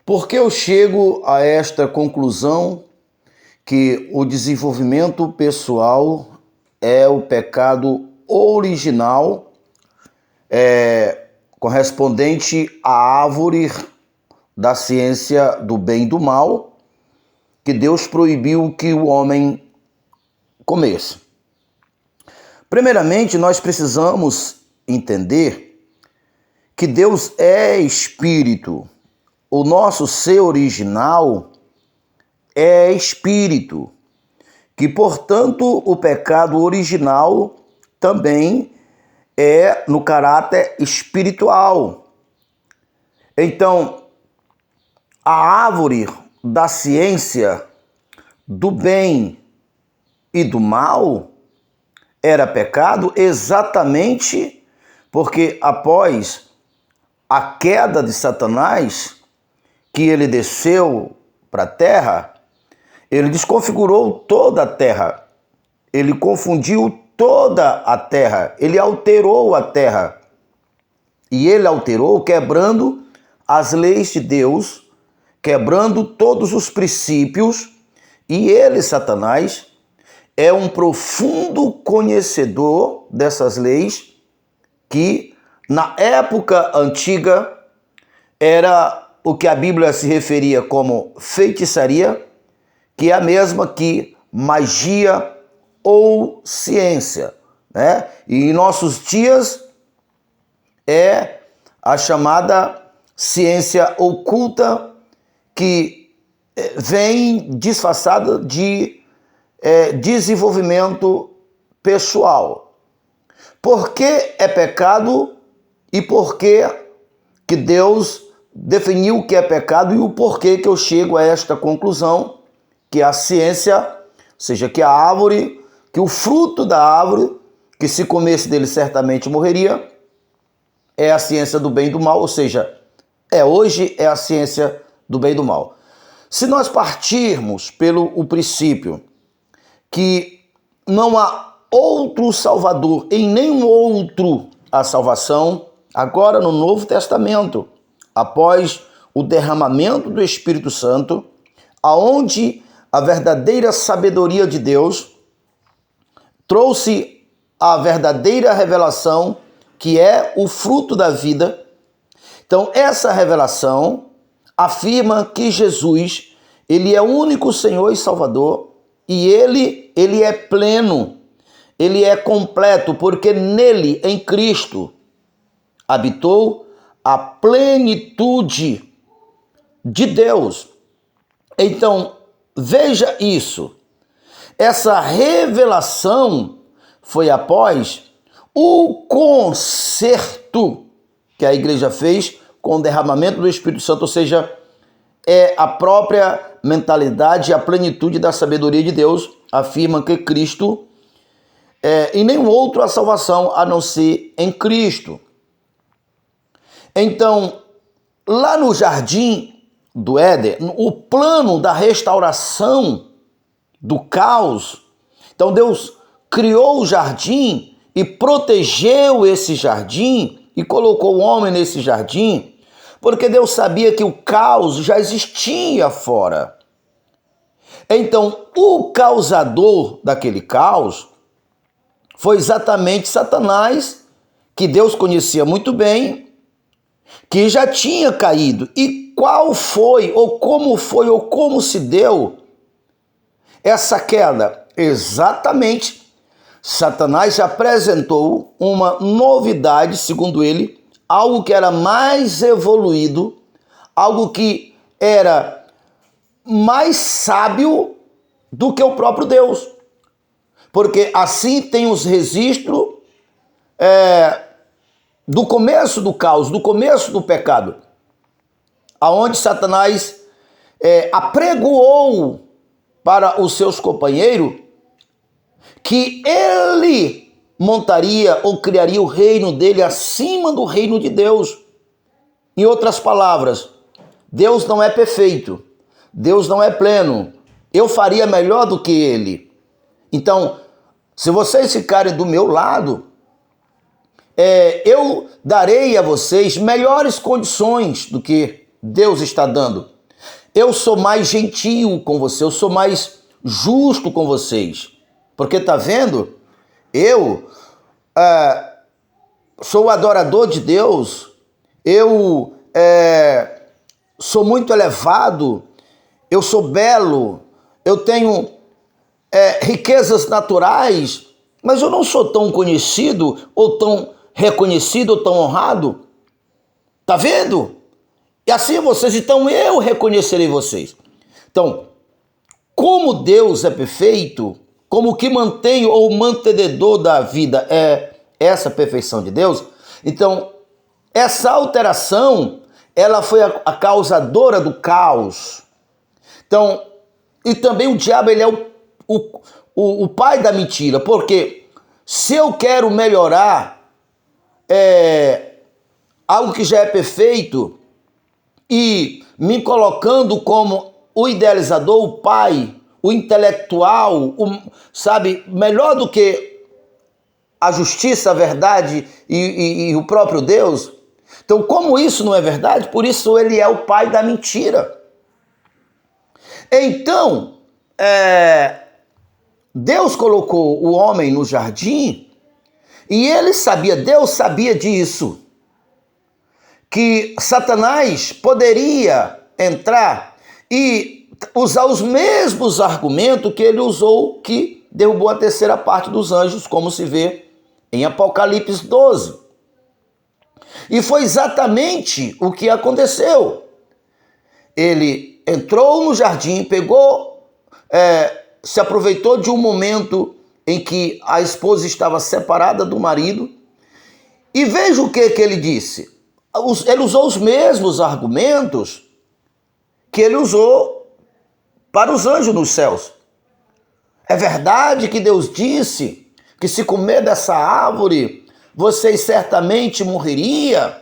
Por que eu chego a esta conclusão que o desenvolvimento pessoal é o pecado original, correspondente à árvore da ciência do bem e do mal, que Deus proibiu que o homem comesse? Primeiramente, nós precisamos entender que Deus é espírito. O nosso ser original é espírito, que, portanto, o pecado original também é no caráter espiritual. Então, a árvore da ciência do bem e do mal era pecado exatamente porque após a queda de Satanás, que ele desceu para a terra, ele desconfigurou toda a terra, ele confundiu toda a terra, ele alterou a terra. E ele alterou quebrando as leis de Deus, quebrando todos os princípios, e ele, Satanás, é um profundo conhecedor dessas leis que, na época antiga, era o que a Bíblia se referia como feitiçaria, que é a mesma que magia ou ciência, né? E em nossos dias é a chamada ciência oculta, que vem disfarçada de desenvolvimento pessoal. Por que é pecado e por que Deus definiu o que é pecado e o porquê que eu chego a esta conclusão, que a ciência, ou seja, que a árvore, que o fruto da árvore, que se comesse dele certamente morreria, é a ciência do bem e do mal, ou seja, hoje é a ciência do bem e do mal. Se nós partirmos pelo princípio que não há outro Salvador, em nenhum outro a salvação, agora no Novo Testamento, após o derramamento do Espírito Santo, aonde a verdadeira sabedoria de Deus trouxe a verdadeira revelação, que é o fruto da vida. Então, essa revelação afirma que Jesus, ele é o único Senhor e Salvador, e ele é pleno, ele é completo, porque nele, em Cristo, habitou a plenitude de Deus. Então, veja isso. Essa revelação foi após o concerto que a igreja fez com o derramamento do Espírito Santo, ou seja, é a própria mentalidade, a plenitude da sabedoria de Deus, afirma que Cristo e nenhum outro a salvação a não ser em Cristo. Então, lá no jardim do Éden, o plano da restauração do caos, então Deus criou o jardim e protegeu esse jardim e colocou o homem nesse jardim, porque Deus sabia que o caos já existia fora. Então, o causador daquele caos foi exatamente Satanás, que Deus conhecia muito bem, que já tinha caído. E qual foi, ou como se deu essa queda? Exatamente, Satanás apresentou uma novidade, segundo ele, algo que era mais evoluído, algo que era mais sábio do que o próprio Deus. Porque assim tem os registros do começo do caos, do começo do pecado, aonde Satanás apregoou para os seus companheiros que ele montaria ou criaria o reino dele acima do reino de Deus. Em outras palavras, Deus não é perfeito, Deus não é pleno, eu faria melhor do que ele. Então, se vocês ficarem do meu lado, eu darei a vocês melhores condições do que Deus está dando. eu sou mais gentil com você, eu sou mais justo com vocês. Porque tá vendo? Eu sou o adorador de Deus, eu sou muito elevado, eu sou belo, eu tenho riquezas naturais, mas eu não sou tão conhecido, ou tão reconhecido, ou tão honrado. Tá vendo? E assim vocês, então eu reconhecerei vocês. Então, como Deus é perfeito, como o que mantém ou mantenedor da vida é essa perfeição de Deus, então essa alteração, ela foi a causadora do caos. Então, e também o diabo, ele é o pai da mentira, porque se eu quero melhorar algo que já é perfeito e me colocando como o idealizador, o pai, o intelectual, sabe, melhor do que a justiça, a verdade e o próprio Deus. Então, como isso não é verdade, por isso ele é o pai da mentira. Então, Deus colocou o homem no jardim e ele sabia, Deus sabia disso, que Satanás poderia entrar e usar os mesmos argumentos que ele usou, que derrubou a terceira parte dos anjos, como se vê em Apocalipse 12. E foi exatamente o que aconteceu. Ele entrou no jardim, se aproveitou de um momento em que a esposa estava separada do marido, e veja o que ele disse. Ele usou os mesmos argumentos que ele usou para os anjos nos céus. É verdade que Deus disse que se comer dessa árvore, vocês certamente morreriam.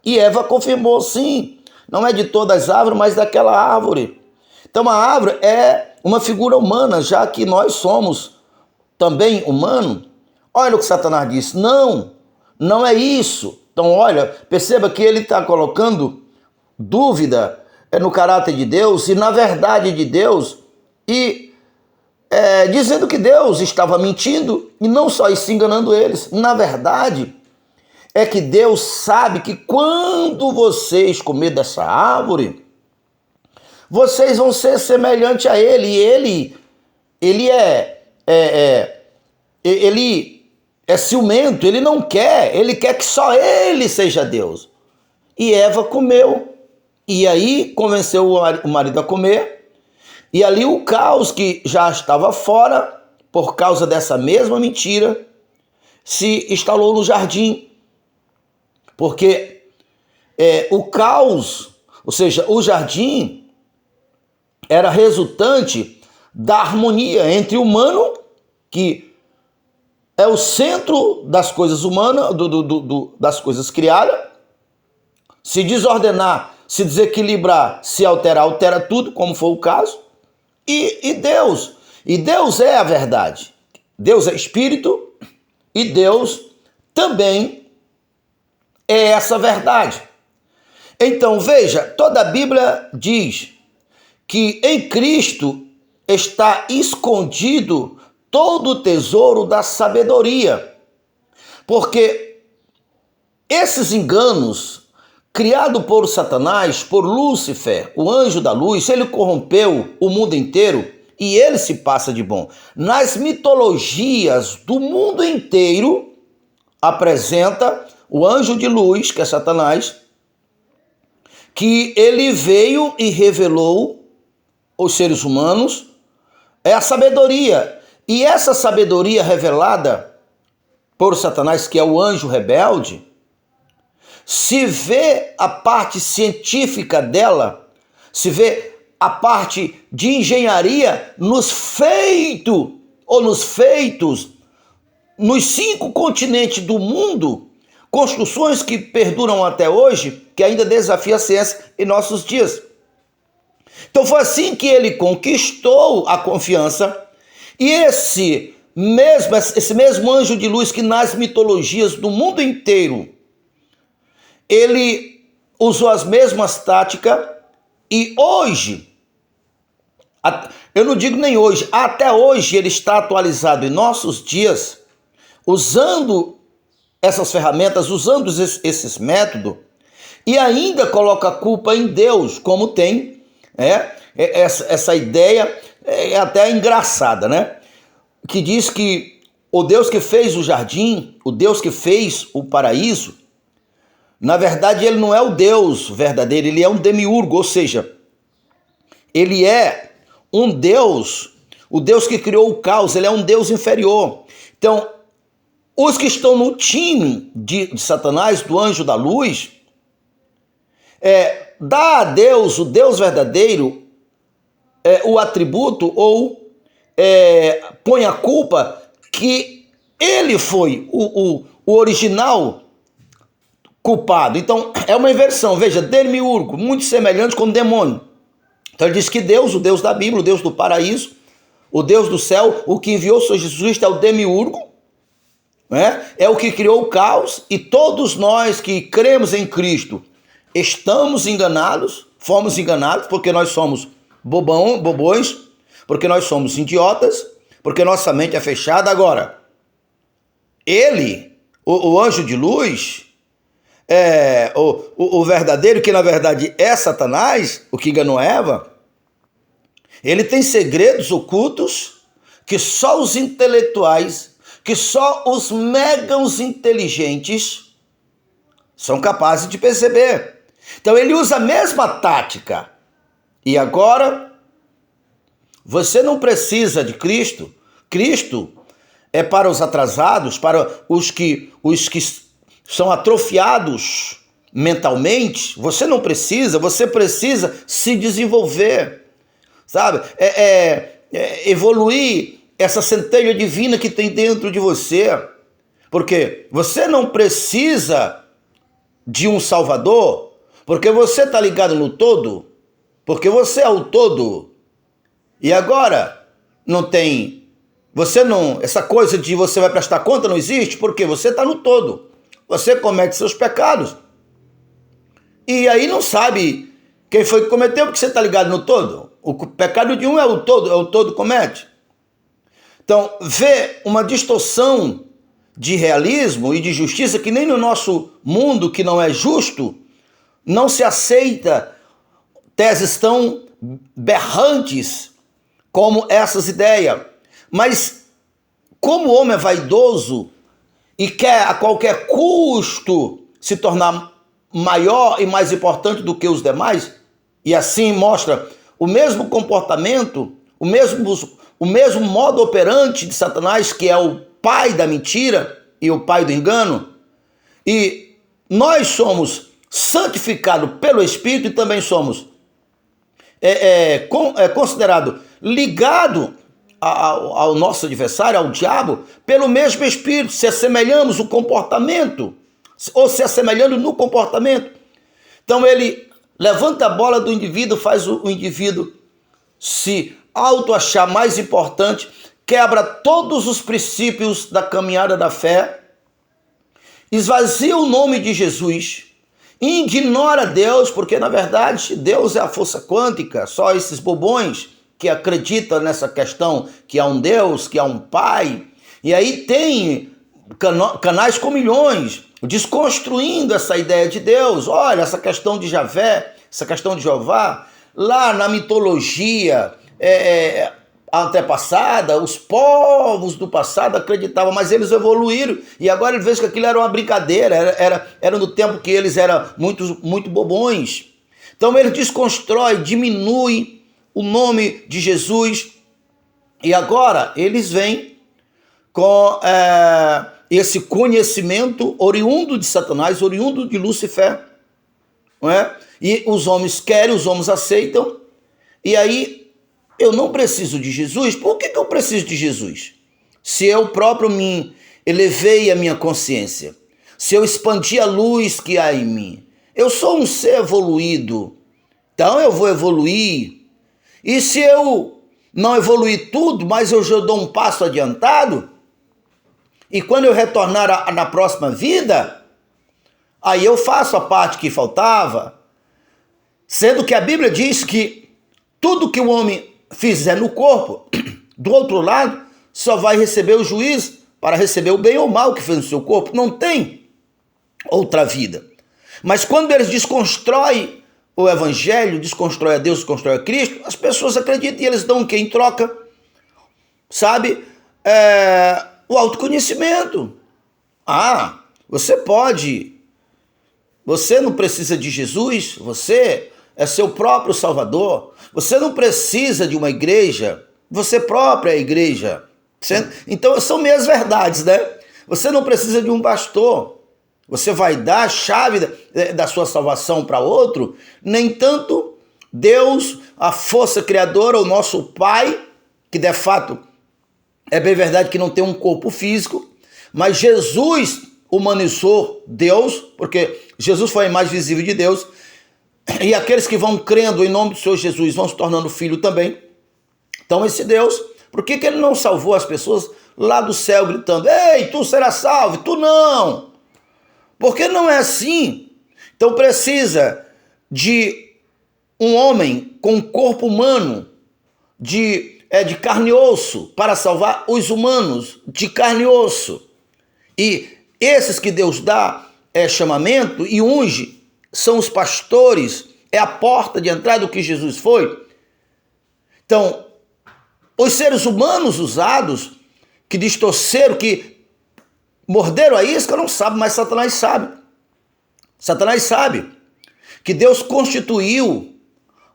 E Eva confirmou, sim, não é de todas as árvores, mas daquela árvore. Então a árvore é uma figura humana, já que nós somos também humanos. Olha o que Satanás disse, não é isso. Então olha, perceba que ele está colocando dúvida no caráter de Deus e na verdade de Deus, e dizendo que Deus estava mentindo, e não só isso, enganando eles. Na verdade, é que Deus sabe que quando vocês comer dessa árvore, vocês vão ser semelhantes a ele. E ele é ciumento, ele não quer, ele quer que só ele seja Deus. E Eva comeu, e aí convenceu o marido a comer, e ali o caos que já estava fora, por causa dessa mesma mentira, se instalou no jardim. Porque o caos, ou seja, o jardim, era resultante da harmonia entre o humano, que é o centro das coisas humanas, das coisas criadas. Se desordenar, se desequilibrar, se alterar, altera tudo, como foi o caso. E Deus. E Deus é a verdade. Deus é espírito e Deus também é essa verdade. Então veja, toda a Bíblia diz que em Cristo está escondido todo o tesouro da sabedoria. Porque esses enganos criados por Satanás, por Lúcifer, o anjo da luz, ele corrompeu o mundo inteiro e ele se passa de bom. Nas mitologias do mundo inteiro, apresenta o anjo de luz, que é Satanás, que ele veio e revelou aos seres humanos a sabedoria. E essa sabedoria revelada por Satanás, que é o anjo rebelde, se vê a parte científica dela, se vê a parte de engenharia nos feitos, nos 5 continentes do mundo, construções que perduram até hoje, que ainda desafiam a ciência em nossos dias. Então foi assim que ele conquistou a confiança, e esse mesmo anjo de luz que nas mitologias do mundo inteiro, ele usou as mesmas táticas, E hoje, eu não digo nem hoje, até hoje ele está atualizado em nossos dias, usando essas ferramentas, usando esses métodos, e ainda coloca a culpa em Deus, como tem essa ideia, é até engraçada, né? Que diz que o Deus que fez o jardim, o Deus que fez o paraíso, na verdade ele não é o Deus verdadeiro, ele é um demiurgo, ou seja, ele é um Deus, o Deus que criou o caos, ele é um Deus inferior. Então, os que estão no time de Satanás, do anjo da luz, dá a Deus, o Deus verdadeiro, o atributo ou põe a culpa que ele foi o original culpado. Então, é uma inversão. Veja, demiurgo, muito semelhante com demônio. Então, ele diz que Deus, o Deus da Bíblia, o Deus do paraíso, o Deus do céu, o que enviou o Senhor Jesus Cristo é o demiurgo, é o que criou o caos, e todos nós que cremos em Cristo estamos enganados, fomos enganados, porque nós somos bobões, porque nós somos idiotas, porque nossa mente é fechada. Agora, ele, o anjo de luz, o verdadeiro, que na verdade é Satanás, o que enganou Eva, ele tem segredos ocultos que só os intelectuais, que só os megas inteligentes são capazes de perceber. Então ele usa a mesma tática. E agora, você não precisa de Cristo. Cristo é para os atrasados, para os que são atrofiados mentalmente. Você não precisa, você precisa se desenvolver, sabe? Evoluir essa centelha divina que tem dentro de você. Porque você não precisa de um Salvador, porque você está ligado no todo, porque você é o todo. E agora, essa coisa de você vai prestar conta não existe, porque você está no todo. Você comete seus pecados. E aí não sabe quem foi que cometeu, porque você está ligado no todo. O pecado de um é o todo comete. Então, vê uma distorção de realismo e de justiça que nem no nosso mundo, que não é justo, não se aceita teses tão berrantes como essas ideias. Mas como o homem é vaidoso e quer a qualquer custo se tornar maior e mais importante do que os demais, e assim mostra o mesmo comportamento, o mesmo modo operante de Satanás, que é o pai da mentira e o pai do engano, e nós somos santificados pelo Espírito e também somos considerado ligado ao nosso adversário, ao diabo, pelo mesmo Espírito, se assemelhamos o comportamento, ou se assemelhando no comportamento. Então ele levanta a bola do indivíduo, faz o indivíduo se auto-achar mais importante, quebra todos os princípios da caminhada da fé, esvazia o nome de Jesus, ignora Deus, porque na verdade Deus é a força quântica, só esses bobões que acreditam nessa questão que há um Deus, que há um Pai, e aí tem canais com milhões desconstruindo essa ideia de Deus. Olha, essa questão de Javé, essa questão de Jeová, lá na mitologia antepassada, os povos do passado acreditavam, mas eles evoluíram, e agora eles veem que aquilo era uma brincadeira, era no tempo que eles eram muito bobões. Então ele desconstrói, diminui o nome de Jesus, e agora eles vêm com esse conhecimento oriundo de Satanás, oriundo de Lúcifer, não é? E os homens querem, os homens aceitam, e aí eu não preciso de Jesus. Por que eu preciso de Jesus? Se eu próprio me elevei a minha consciência, se eu expandi a luz que há em mim, eu sou um ser evoluído, então eu vou evoluir. E se eu não evoluir tudo, mas eu já dou um passo adiantado, e quando eu retornar na próxima vida, aí eu faço a parte que faltava. Sendo que a Bíblia diz que tudo que o homem fizer no corpo, do outro lado, só vai receber o juízo para receber o bem ou o mal que fez no seu corpo. Não tem outra vida. Mas quando eles desconstroem o evangelho, desconstrói a Deus, desconstrói a Cristo, as pessoas acreditam e eles dão o que em troca? Sabe? O autoconhecimento. Ah, você não precisa de Jesus, você é seu próprio Salvador, você não precisa de uma igreja, você própria é a igreja. Então são meias verdades, né? Você não precisa de um pastor, você vai dar a chave da sua salvação para outro. Nem tanto Deus, a força criadora, o nosso Pai, que de fato é bem verdade que não tem um corpo físico, mas Jesus humanizou Deus, porque Jesus foi a imagem visível de Deus, e aqueles que vão crendo em nome do Senhor Jesus vão se tornando filho também. Então esse Deus, por que ele não salvou as pessoas lá do céu gritando: ei, tu serás salvo, tu não? Porque não é assim. Então precisa de um homem com corpo humano, de carne e osso, para salvar os humanos de carne e osso. E esses que Deus dá chamamento e unge são os pastores, é a porta de entrada do que Jesus foi. Então, os seres humanos usados, que distorceram, que morderam a isca, não sabem, mas Satanás sabe. Satanás sabe que Deus constituiu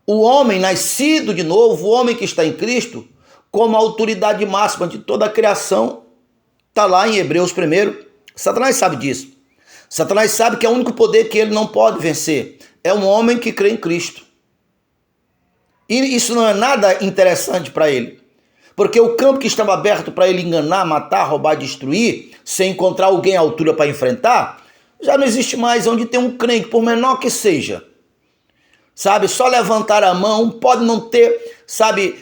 o homem nascido de novo, o homem que está em Cristo, como a autoridade máxima de toda a criação. Está lá em Hebreus 1. Satanás sabe disso. Satanás sabe que é o único poder que ele não pode vencer é um homem que crê em Cristo. E isso não é nada interessante para ele. Porque o campo que estava aberto para ele enganar, matar, roubar, destruir, sem encontrar alguém à altura para enfrentar, já não existe mais. Onde tem um crente, por menor que seja, sabe, só levantar a mão, pode não ter, sabe,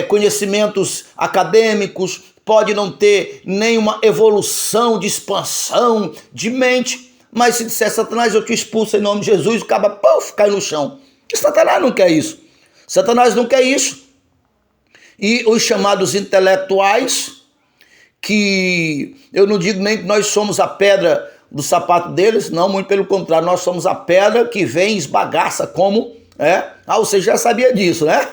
conhecimentos acadêmicos, pode não ter nenhuma evolução de expansão de mente, mas se disser: Satanás, eu te expulso em nome de Jesus, o cara, puf, cai no chão. E Satanás não quer isso. Satanás não quer isso. E os chamados intelectuais, que eu não digo nem que nós somos a pedra do sapato deles, não, muito pelo contrário, nós somos a pedra que vem e esbagaça como, você já sabia disso, né?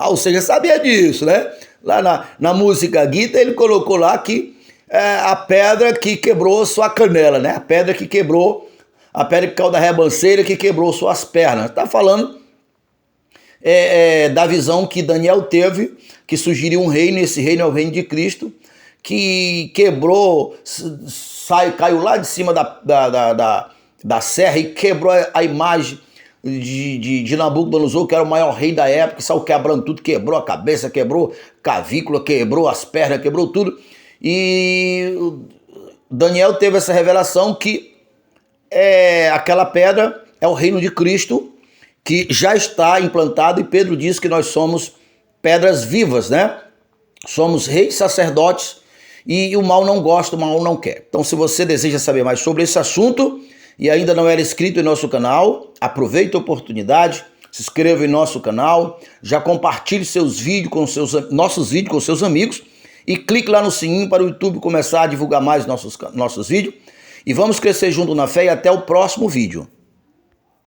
Você já sabia disso, né? Lá na música Guita, ele colocou lá que a pedra que quebrou sua canela, né? A pedra que caiu da rebanceira que quebrou suas pernas. Está falando da visão que Daniel teve, que surgiria um reino, e esse reino é o reino de Cristo, que quebrou, caiu lá de cima da serra e quebrou a imagem de Nabucodonosor, que era o maior rei da época, saiu quebrando tudo, quebrou a cabeça, quebrou cavícula, quebrou as pernas, quebrou tudo. E Daniel teve essa revelação que aquela pedra é o reino de Cristo, que já está implantado, e Pedro diz que nós somos pedras vivas, né? Somos reis, sacerdotes, e o mal não gosta, o mal não quer. Então, se você deseja saber mais sobre esse assunto e ainda não era inscrito em nosso canal, aproveite a oportunidade, se inscreva em nosso canal, já compartilhe nossos vídeos com seus amigos e clique lá no sininho para o YouTube começar a divulgar mais nossos vídeos. E vamos crescer junto na fé e até o próximo vídeo.